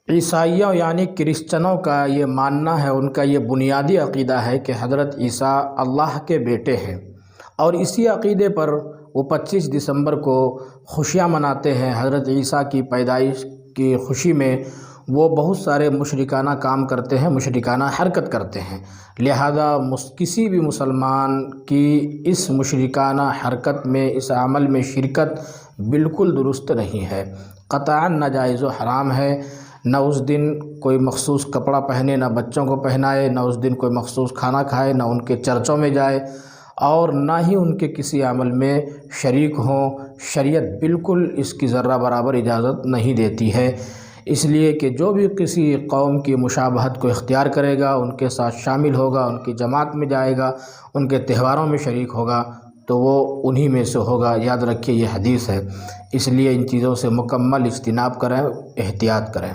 عیسائیوں یعنی کرسچنوں کا یہ ماننا ہے، ان کا یہ بنیادی عقیدہ ہے کہ حضرت عیسیٰ اللہ کے بیٹے ہیں، اور اسی عقیدے پر وہ 25 دسمبر کو خوشیاں مناتے ہیں۔ حضرت عیسیٰ کی پیدائش کی خوشی میں وہ بہت سارے مشرکانہ کام کرتے ہیں، مشرکانہ حرکت کرتے ہیں، لہذا کسی بھی مسلمان کی اس مشرکانہ حرکت میں، اس عمل میں شرکت بالکل درست نہیں ہے، قطعاً ناجائز و حرام ہے۔ نہ اس دن کوئی مخصوص کپڑا پہنے، نہ بچوں کو پہنائے، نہ اس دن کوئی مخصوص کھانا کھائے، نہ ان کے چرچوں میں جائے، اور نہ ہی ان کے کسی عمل میں شریک ہوں۔ شریعت بالکل اس کی ذرہ برابر اجازت نہیں دیتی ہے، اس لیے کہ جو بھی کسی قوم کی مشابہت کو اختیار کرے گا، ان کے ساتھ شامل ہوگا، ان کی جماعت میں جائے گا، ان کے تہواروں میں شریک ہوگا، تو وہ انہی میں سے ہوگا۔ یاد رکھیے یہ حدیث ہے، اس لیے ان چیزوں سے مکمل اجتناب کریں، احتیاط کریں۔